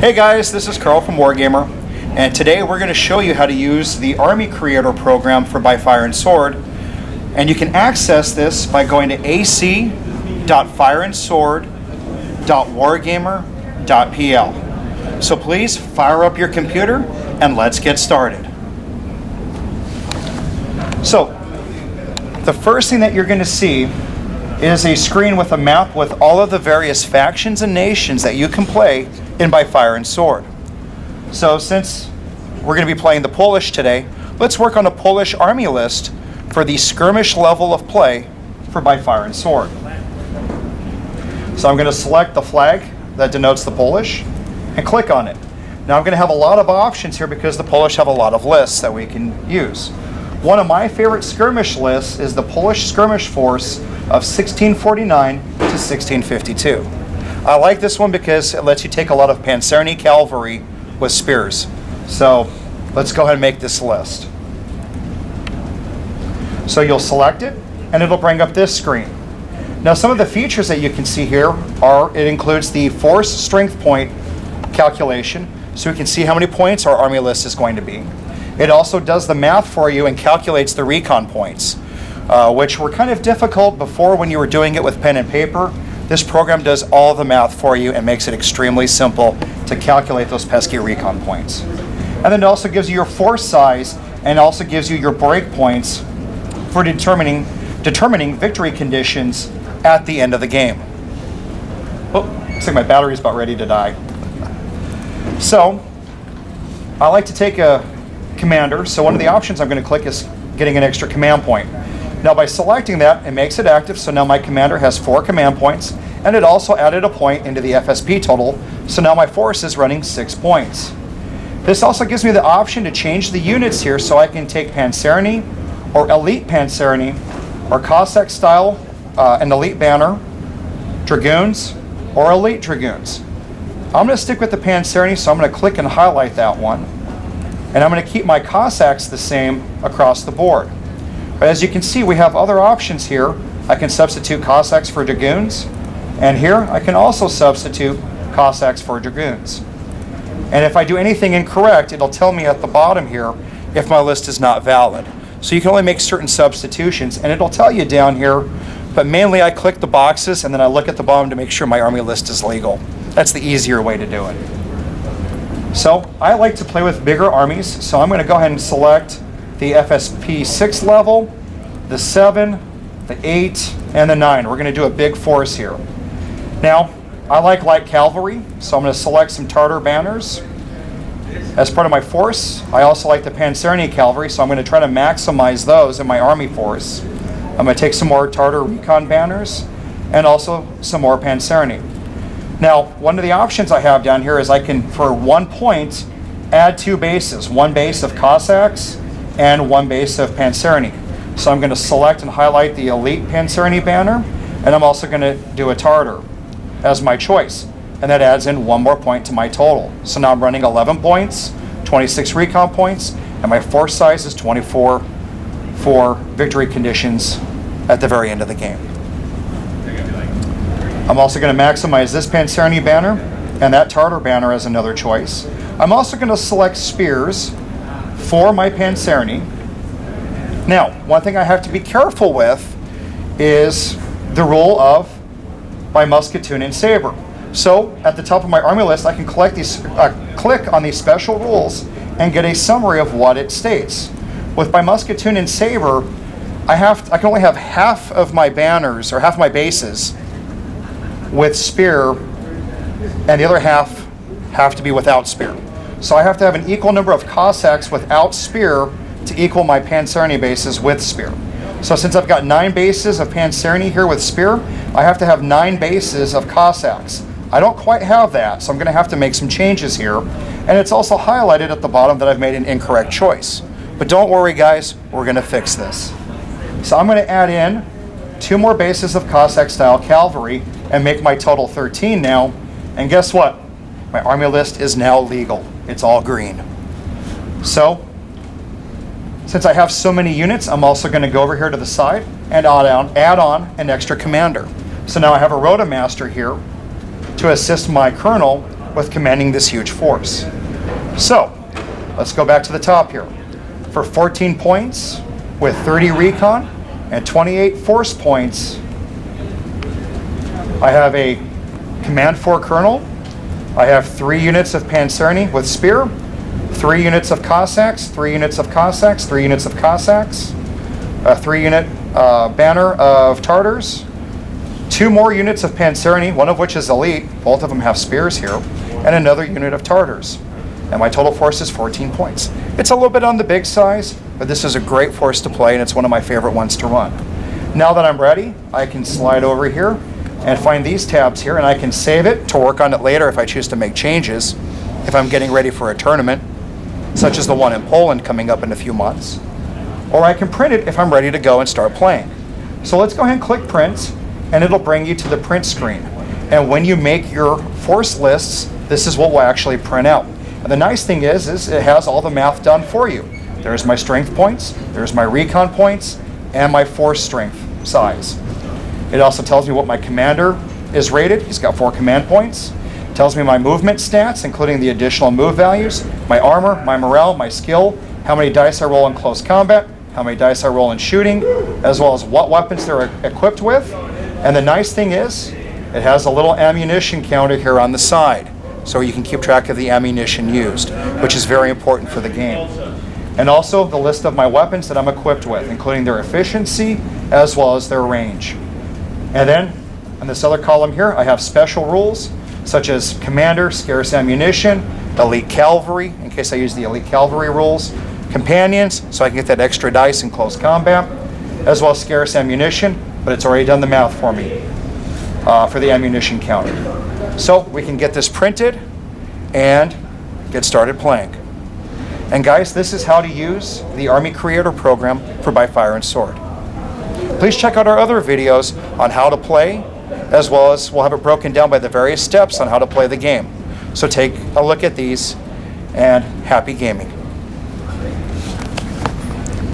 Hey guys, this is Carl from Wargamer, and today we're going to show you how to use the Army Creator program for By Fire and Sword. And you can access this by going to ac.fireandsword.wargamer.pl. So please fire up your computer and let's get started. So the first thing that you're going to see is a screen with a map with all of the various factions and nations that you can play in By Fire and Sword. So since we're going to be playing the Polish today, let's work on a Polish army list for the skirmish level of play for By Fire and Sword. So I'm going to select the flag that denotes the Polish and click on it. Now I'm going to have a lot of options here because the Polish have a lot of lists that we can use. One of my favorite skirmish lists is the Polish skirmish force of 1649 to 1652. I like this one because it lets you take a lot of Panzerny cavalry with spears. So let's go ahead and make this list. So you'll select it and it'll bring up this screen. Now some of the features that you can see here are, it includes the force strength point calculation, so we can see how many points our army list is going to be. It also does the math for you and calculates the recon points, which were kind of difficult before when you were doing it with pen and paper. This program does all the math for you and makes it extremely simple to calculate those pesky recon points. And then it also gives you your force size and also gives you your break points for determining victory conditions at the end of the game. Oh, looks like my battery's about ready to die. So, I like to take a commander, so one of the options I'm going to click is getting an extra command point. Now by selecting that, it makes it active, so now my commander has 4 command points, and it also added a point into the FSP total, so now my force is running 6 points. This also gives me the option to change the units here, so I can take Panzerny, or Elite Panzerny, or Cossack style, an Elite Banner, Dragoons, or Elite Dragoons. I'm going to stick with the Panzerny, so I'm going to click and highlight that one. And I'm going to keep my Cossacks the same across the board. But as you can see, we have other options here. I can substitute Cossacks for Dragoons. And here, I can also substitute Cossacks for Dragoons. And if I do anything incorrect, it'll tell me at the bottom here if my list is not valid. So you can only make certain substitutions, and it'll tell you down here. But mainly, I click the boxes, and then I look at the bottom to make sure my army list is legal. That's the easier way to do it. So I like to play with bigger armies, so I'm going to go ahead and select the FSP 6 level, the 7, the 8, and the 9. We're going to do a big force here. Now, I like light cavalry, so I'm going to select some Tartar banners. As part of my force, I also like the Panzerny cavalry, so I'm going to try to maximize those in my army force. I'm going to take some more Tartar recon banners and also some more Panzerny. Now, one of the options I have down here is I can, for 1 point, add 2 bases. 1 base of Cossacks and 1 base of Panzerny. So I'm going to select and highlight the Elite Panzerny banner, and I'm also going to do a Tartar as my choice. And that adds in 1 more point to my total. So now I'm running 11 points, 26 recon points, and my force size is 24 for victory conditions at the very end of the game. I'm also going to maximize this Panzerny banner and that Tartar banner as another choice. I'm also going to select spears for my Panzerny. Now, one thing I have to be careful with is the rule of by musketoon and saber. So at the top of my army list, I can click on these special rules and get a summary of what it states. With by musketoon and saber, I can only have half of my banners or half my bases with spear, and the other half have to be without spear. So I have to have an equal number of Cossacks without spear to equal my Panzerny bases with spear. So since I've got 9 bases of Panzerny here with spear, I have to have 9 bases of Cossacks. I don't quite have that, so I'm going to have to make some changes here. And it's also highlighted at the bottom that I've made an incorrect choice. But don't worry guys, we're going to fix this. So I'm going to add in 2 more bases of Cossack style cavalry and make my total 13 now. And guess what? My army list is now legal. It's all green. So, since I have so many units, I'm also going to go over here to the side and add on an extra commander. So now I have a Rota Master here to assist my colonel with commanding this huge force. So, let's go back to the top here. For 14 points, with 30 recon and 28 force points, I have a Command 4 Colonel. I have 3 units of Panzerni with Spear, 3 units of Cossacks, 3 units of Cossacks, 3 units of Cossacks, a 3-unit banner of Tartars, 2 more units of Panzerni, one of which is elite, both of them have spears here, and another unit of Tartars. And my total force is 14 points. It's a little bit on the big size, but this is a great force to play, and it's one of my favorite ones to run. Now that I'm ready, I can slide over here and find these tabs here, and I can save it to work on it later if I choose to make changes, if I'm getting ready for a tournament, such as the one in Poland coming up in a few months. Or I can print it if I'm ready to go and start playing. So let's go ahead and click print, and it'll bring you to the print screen. And when you make your force lists, this is what will actually print out. And the nice thing is it has all the math done for you. There's my strength points, there's my recon points, and my force strength size. It also tells me what my commander is rated. He's got 4 command points. It tells me my movement stats, including the additional move values, my armor, my morale, my skill, how many dice I roll in close combat, how many dice I roll in shooting, as well as what weapons they're equipped with. And the nice thing is, it has a little ammunition counter here on the side, so you can keep track of the ammunition used, which is very important for the game. And also the list of my weapons that I'm equipped with, including their efficiency as well as their range. And then on this other column here, I have special rules, such as commander, scarce ammunition, elite cavalry, in case I use the elite cavalry rules, companions, so I can get that extra dice in close combat, as well as scarce ammunition, but it's already done the math for me for the ammunition counter. So we can get this printed and get started playing. And guys, this is how to use the Army Creator Program for By Fire and Sword. Please check out our other videos on how to play, as well as we'll have it broken down by the various steps on how to play the game. So take a look at these, and happy gaming.